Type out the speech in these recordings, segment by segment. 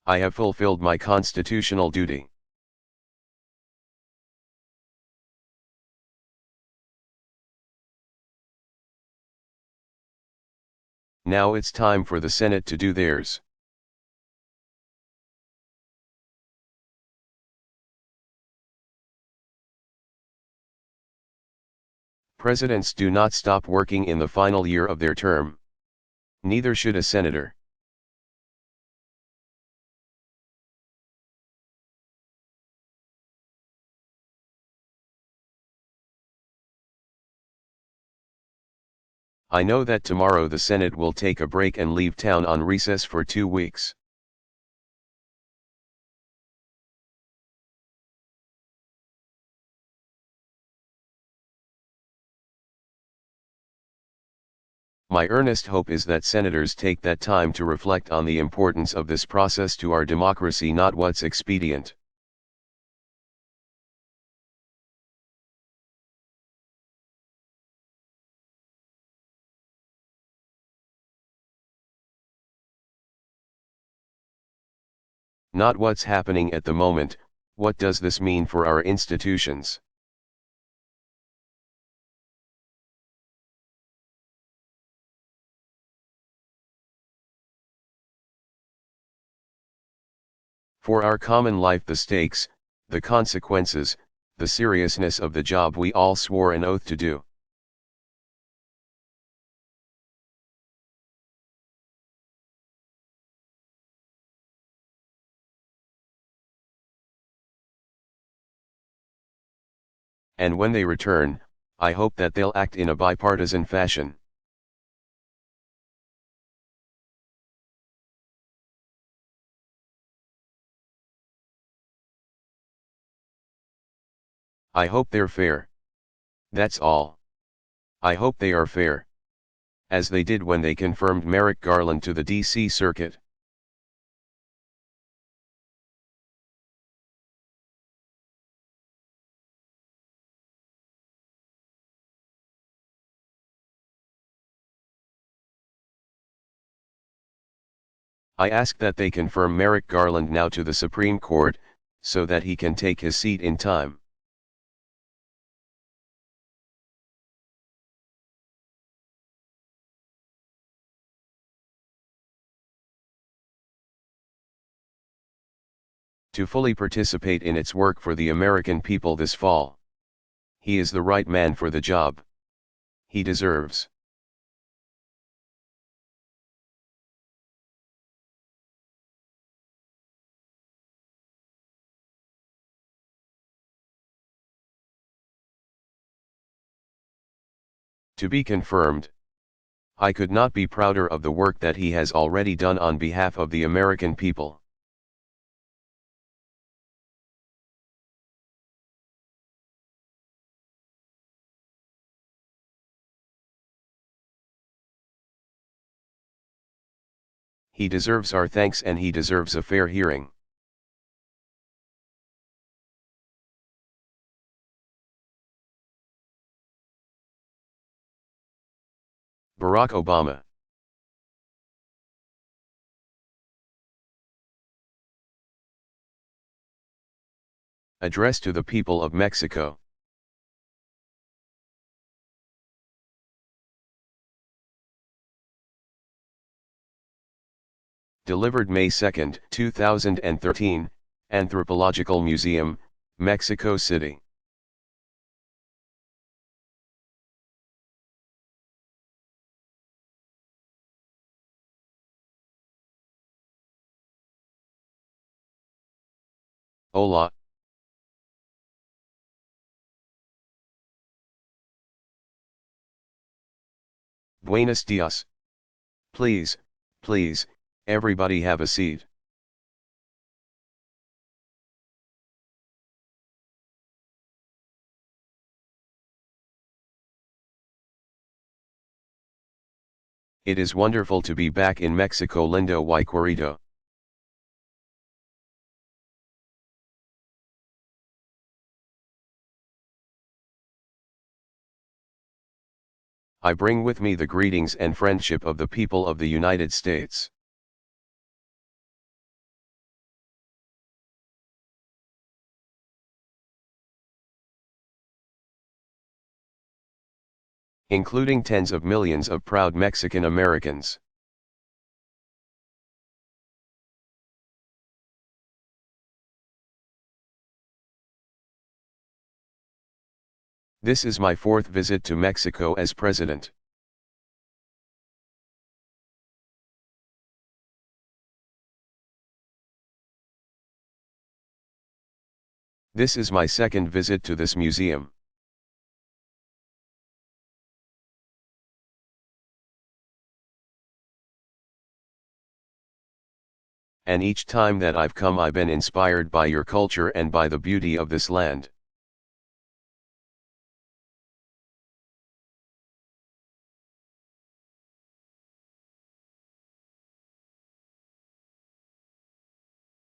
I have fulfilled my constitutional duty. Now it's time for the Senate to do theirs. Presidents do not stop working in the final year of their term. Neither should a senator. I know that tomorrow the Senate will take a break and leave town on recess for 2 weeks. My earnest hope is that senators take that time to reflect on the importance of this process to our democracy, not what's expedient. Not what's happening at the moment. What does this mean for our institutions? For our common life, the stakes, the consequences, the seriousness of the job we all swore an oath to do. And when they return, I hope that they'll act in a bipartisan fashion. I hope they're fair. That's all. I hope they are fair. As they did when they confirmed Merrick Garland to the D.C. Circuit. I ask that they confirm Merrick Garland now to the Supreme Court, so that he can take his seat in time. To fully participate in its work for the American people this fall. He is the right man for the job. He deserves. To be confirmed. I could not be prouder of the work that he has already done on behalf of the American people. He deserves our thanks and he deserves a fair hearing. Barack Obama. Address to the people of Mexico. Delivered May 2, 2013, Anthropological Museum, Mexico City. Hola. Buenos dias. Please, please, everybody have a seat. It is wonderful to be back in Mexico, lindo y querido. I bring with me the greetings and friendship of the people of the United States. including tens of millions of proud Mexican Americans. This is my fourth visit to Mexico as president. This is my second visit to this museum. And each time that I've come I've been inspired by your culture and by the beauty of this land.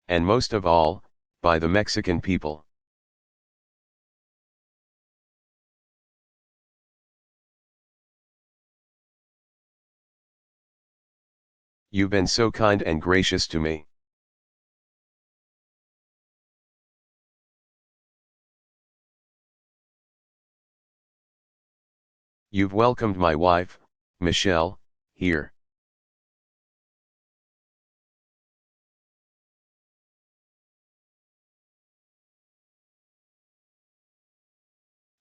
And most of all, by the Mexican people. You've been so kind and gracious to me. You've welcomed my wife, Michelle, here.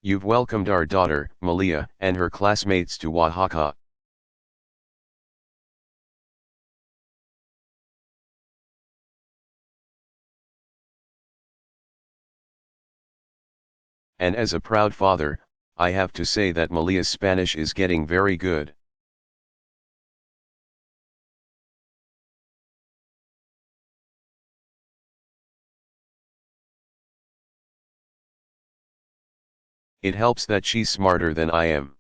You've welcomed our daughter, Malia, and her classmates to Oaxaca. And as a proud father, I have to say that Malia's Spanish is getting very good. It helps that she's smarter than I am.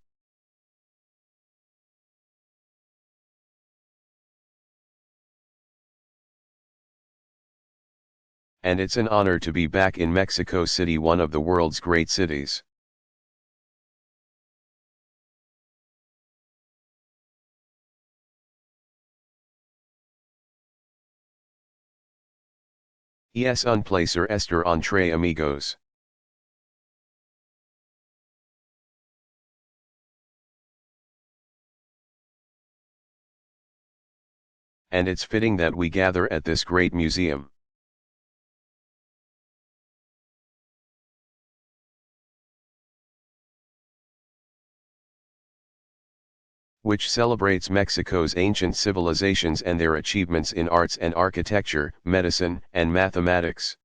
And it's an honor to be back in Mexico City, one of the world's great cities. Es un placer estar entre amigos. And it's fitting that we gather at this great museum. Which celebrates Mexico's ancient civilizations and their achievements in arts and architecture, medicine, and mathematics.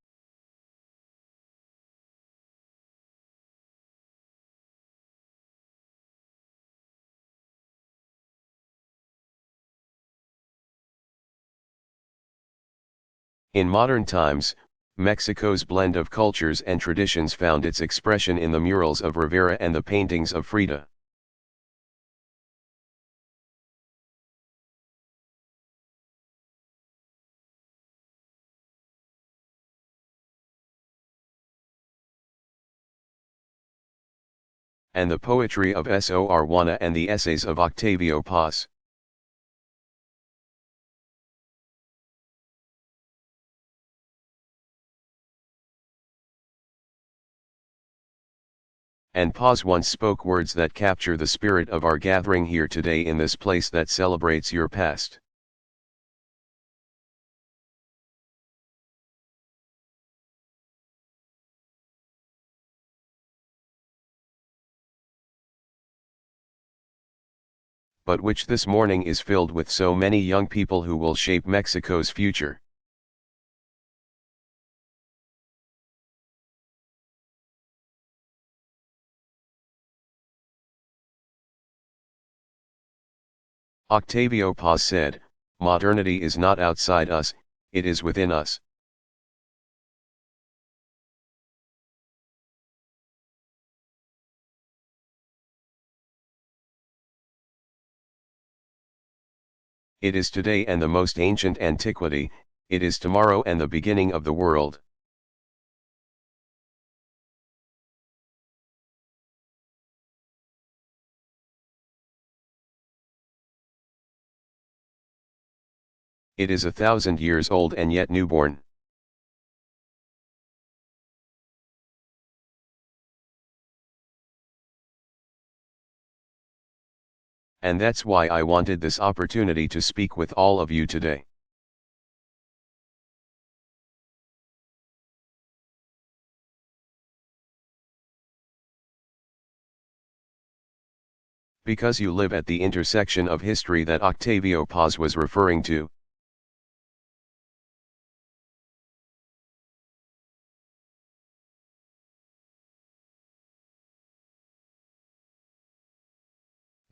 In modern times, Mexico's blend of cultures and traditions found its expression in the murals of Rivera and the paintings of Frida. And the poetry of Sor Juana and the essays of Octavio Paz. And Paz once spoke words that capture the spirit of our gathering here today in this place that celebrates your past. But which this morning is filled with so many young people who will shape Mexico's future. Octavio Paz said, "Modernity is not outside us, it is within us." It is today and the most ancient antiquity, it is tomorrow and the beginning of the world. It is 1,000 years old and yet newborn. and that's why I wanted this opportunity to speak with all of you today. Because you live at the intersection of history that Octavio Paz was referring to.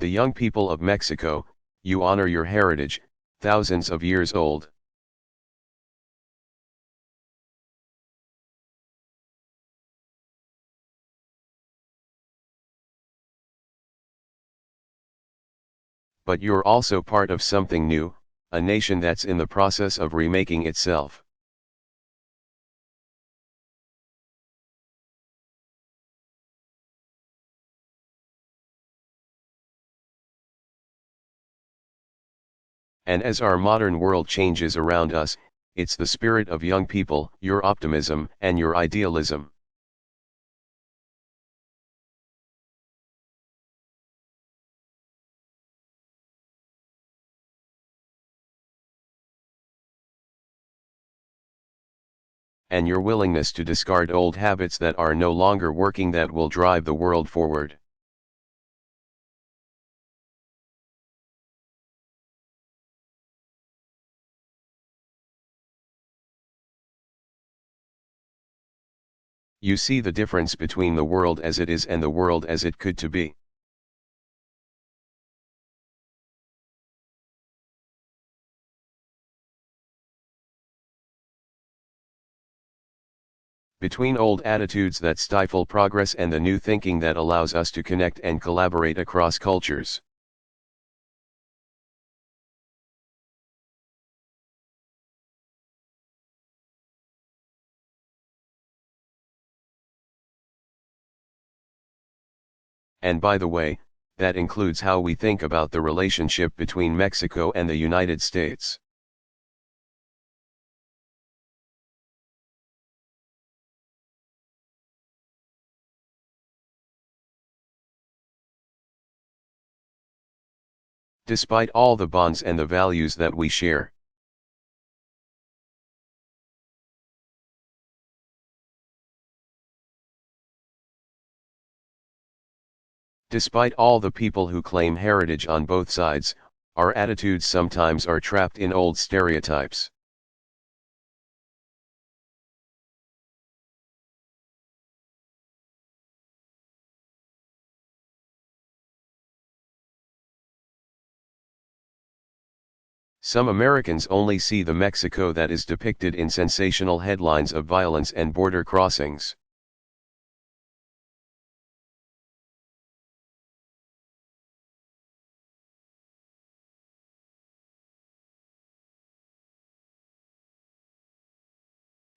The young people of Mexico, you honor your heritage, thousands of years old. But you're also part of something new, a nation that's in the process of remaking itself. And as our modern world changes around us, it's the spirit of young people, your optimism and your idealism. And your willingness to discard old habits that are no longer working that will drive the world forward. You see the difference between the world as it is and the world as it could to be. Between old attitudes that stifle progress and the new thinking that allows us to connect and collaborate across cultures. And by the way, that includes how we think about the relationship between Mexico and the United States. Despite all the bonds and the values that we share. Despite all the people who claim heritage on both sides, our attitudes sometimes are trapped in old stereotypes. Some Americans only see the Mexico that is depicted in sensational headlines of violence and border crossings.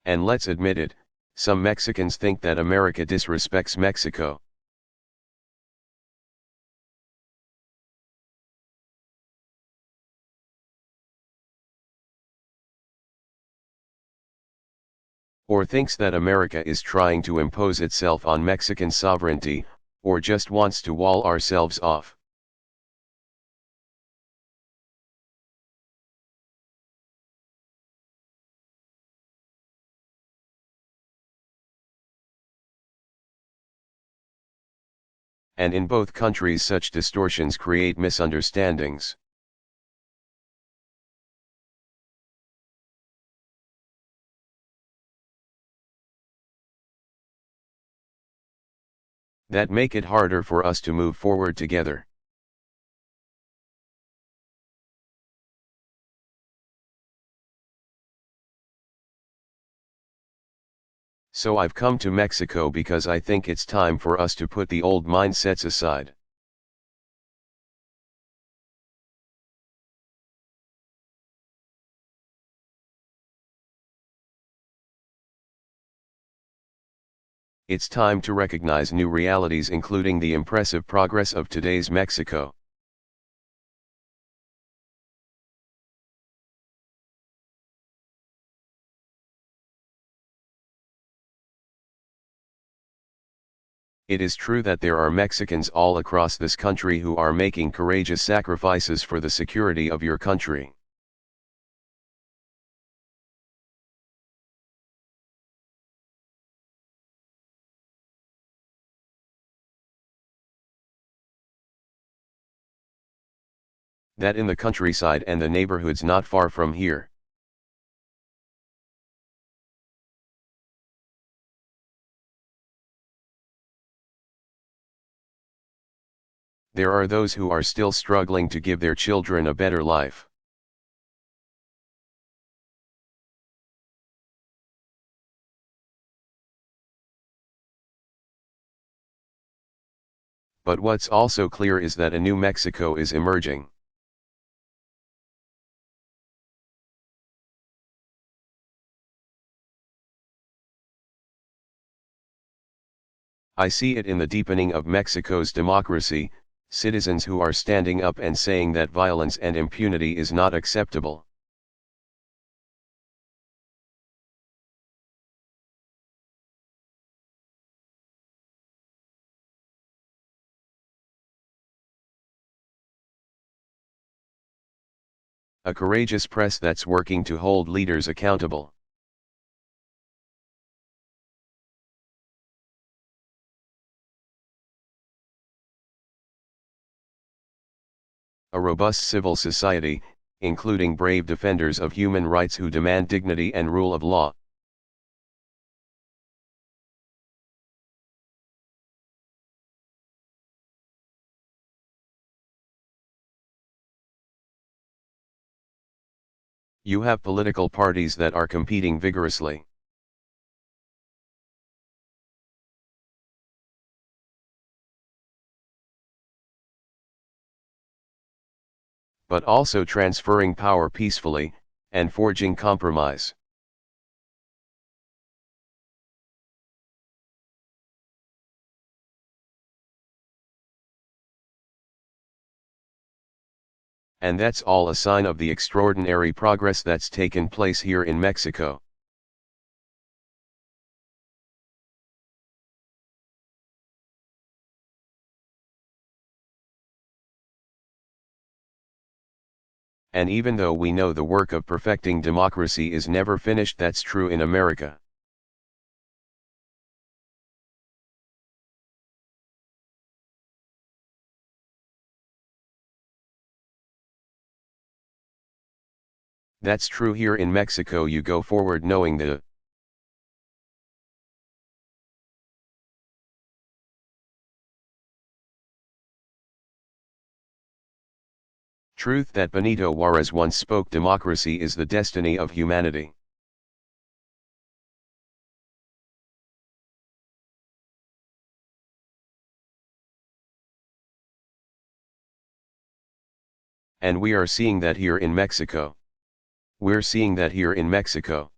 And let's admit it, some Mexicans think that America disrespects Mexico. Or thinks that America is trying to impose itself on Mexican sovereignty, or just wants to wall ourselves off. And in both countries such distortions create misunderstandings. That make it harder for us to move forward together. So I've come to Mexico because I think it's time for us to put the old mindsets aside. It's time to recognize new realities, including the impressive progress of today's Mexico. It is true that there are Mexicans all across this country who are making courageous sacrifices for the security of your country. That in the countryside and the neighborhoods not far from here. There are those who are still struggling to give their children a better life. But what's also clear is that a new Mexico is emerging. I see it in the deepening of Mexico's democracy, citizens who are standing up and saying that violence and impunity is not acceptable. A courageous press that's working to hold leaders accountable. A robust civil society, including brave defenders of human rights who demand dignity and rule of law. You have political parties that are competing vigorously. But also transferring power peacefully, and forging compromise. And that's all a sign of the extraordinary progress that's taken place here in Mexico. And even though we know the work of perfecting democracy is never finished, that's true in America. That's true here in Mexico. You go forward knowing the truth that Benito Juarez once spoke: democracy is the destiny of humanity. And we are seeing that here in Mexico. We're seeing that here in Mexico.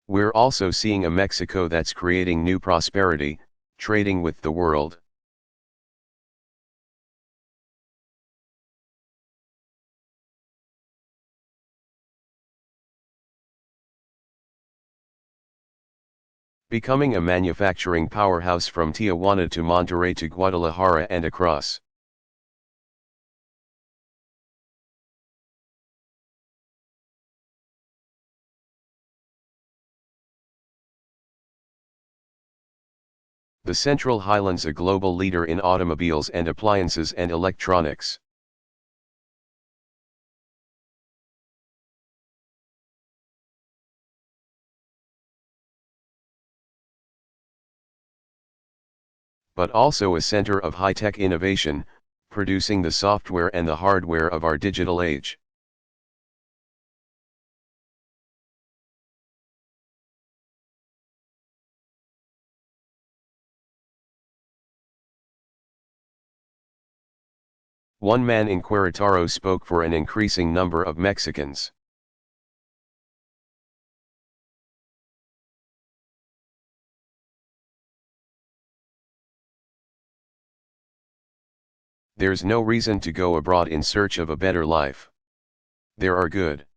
We're also seeing a Mexico that's creating new prosperity, trading with the world. Becoming a manufacturing powerhouse from Tijuana to Monterrey to Guadalajara and across. The Central Highlands, a global leader in automobiles and appliances and electronics. But also a center of high-tech innovation, producing the software and the hardware of our digital age. One man in Querétaro spoke for an increasing number of Mexicans. There's no reason to go abroad in search of a better life. There are good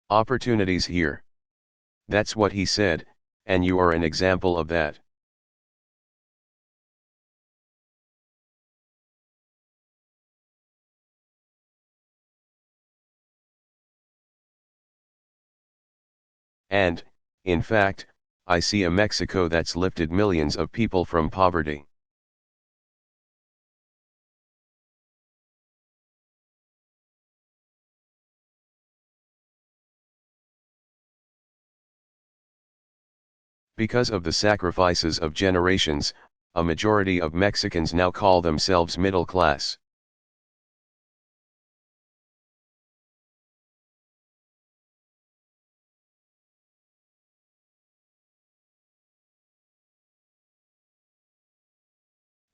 opportunities here. That's what he said, and you are an example of that. And, in fact, I see a Mexico that's lifted millions of people from poverty. Because of the sacrifices of generations, a majority of Mexicans now call themselves middle class.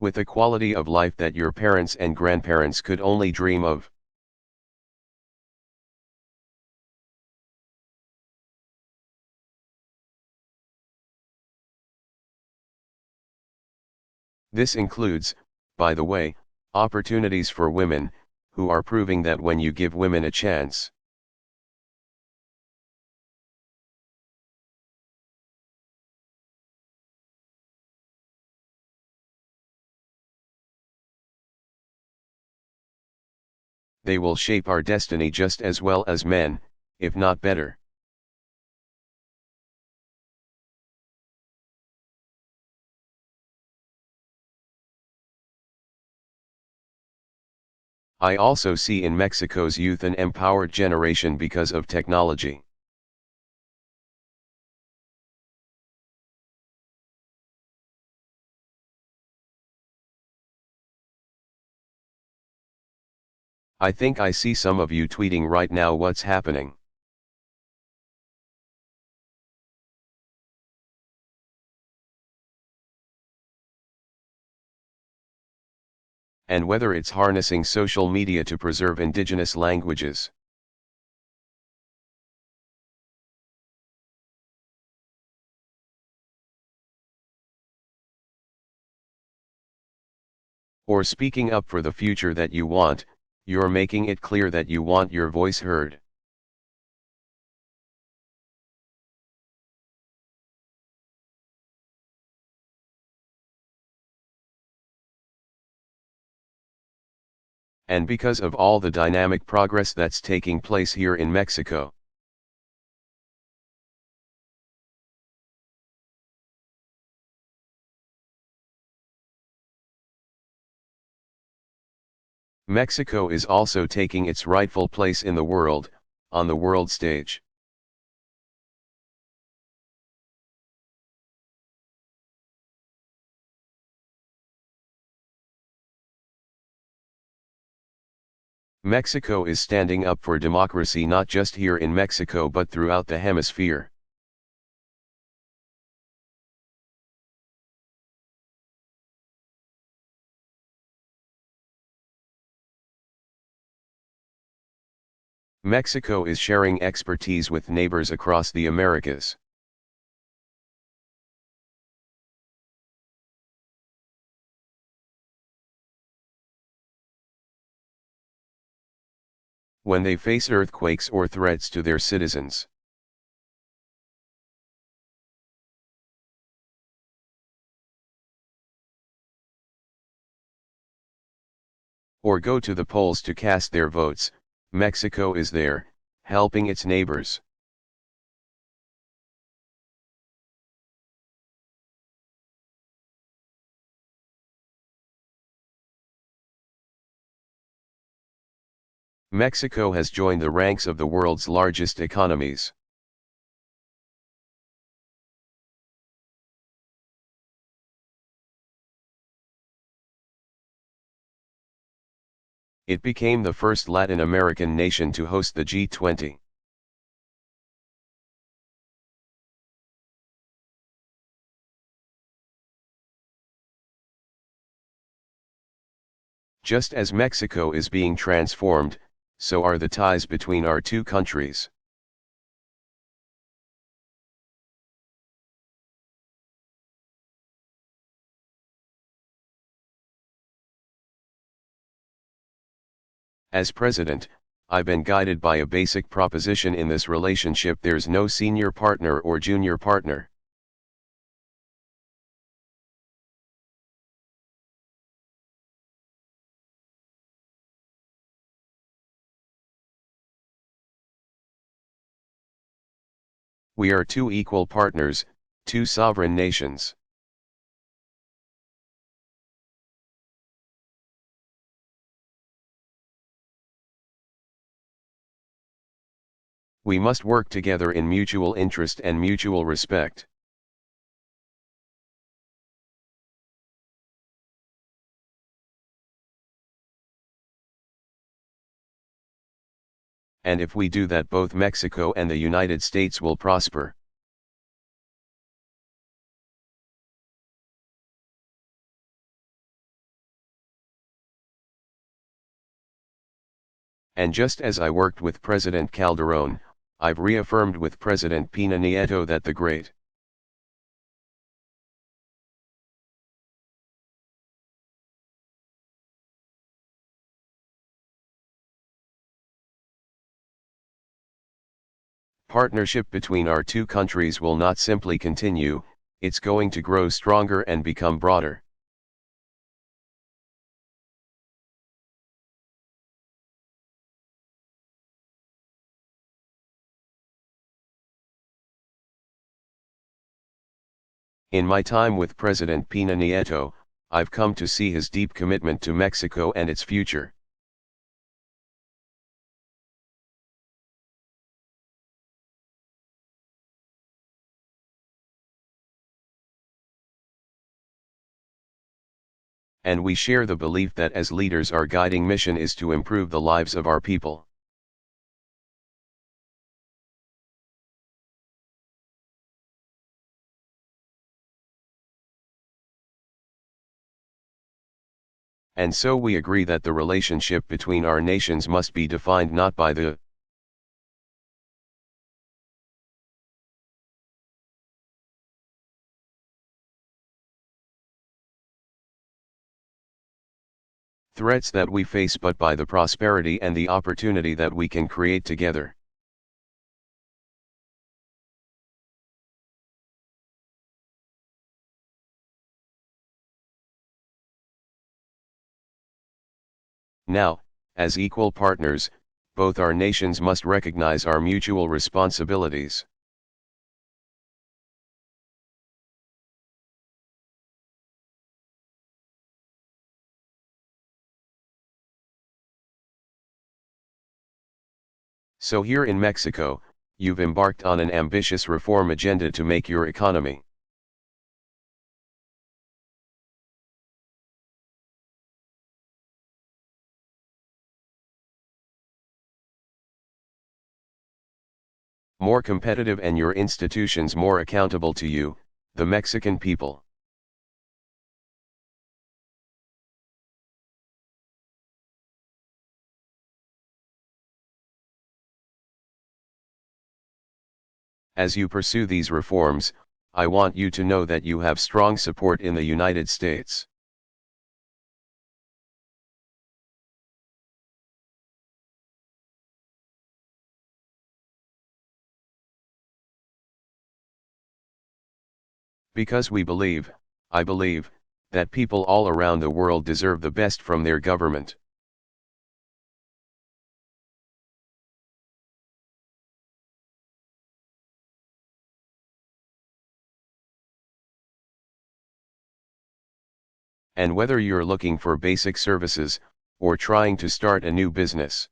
With a quality of life that your parents and grandparents could only dream of. This includes, by the way, opportunities for women, who are proving that when you give women a chance, they will shape our destiny just as well as men, if not better. I also see in Mexico's youth an empowered generation because of technology. I think I see some of you tweeting right now what's happening. And whether it's harnessing social media to preserve indigenous languages, or speaking up for the future that you want, you're making it clear that you want your voice heard. And because of all the dynamic progress that's taking place here in Mexico, Mexico is also taking its rightful place in the world, on the world stage. Mexico is standing up for democracy not just here in Mexico but throughout the hemisphere. Mexico is sharing expertise with neighbors across the Americas. When they face earthquakes or threats to their citizens, or go to the polls to cast their votes, Mexico is there, helping its neighbors. Mexico has joined the ranks of the world's largest economies. It became the first Latin American nation to host the G20. Just as Mexico is being transformed, so are the ties between our two countries. As president, I've been guided by a basic proposition in this relationship: there's no senior partner or junior partner. We are two equal partners, two sovereign nations. We must work together in mutual interest and mutual respect. And if we do that, both Mexico and the United States will prosper. And just as I worked with President Calderón, I've reaffirmed with President Peña Nieto that the great partnership between our two countries will not simply continue, it's going to grow stronger and become broader. In my time with President Peña Nieto, I've come to see his deep commitment to Mexico and its future. And we share the belief that as leaders, our guiding mission is to improve the lives of our people. And so we agree that the relationship between our nations must be defined not by the threats that we face, but by the prosperity and the opportunity that we can create together. Now, as equal partners, both our nations must recognize our mutual responsibilities. So here in Mexico, you've embarked on an ambitious reform agenda to make your economy more competitive and your institutions more accountable to you, the Mexican people. As you pursue these reforms, I want you to know that you have strong support in the United States. Because we believe, I believe, that people all around the world deserve the best from their government. And whether you're looking for basic services, or trying to start a new business,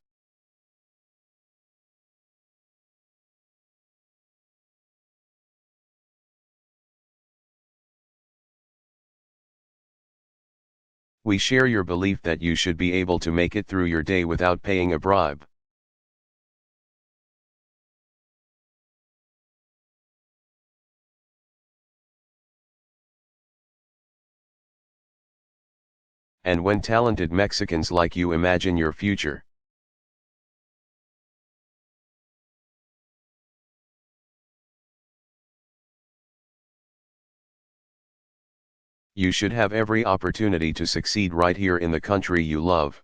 we share your belief that you should be able to make it through your day without paying a bribe. And when talented Mexicans like you imagine your future, you should have every opportunity to succeed right here in the country you love.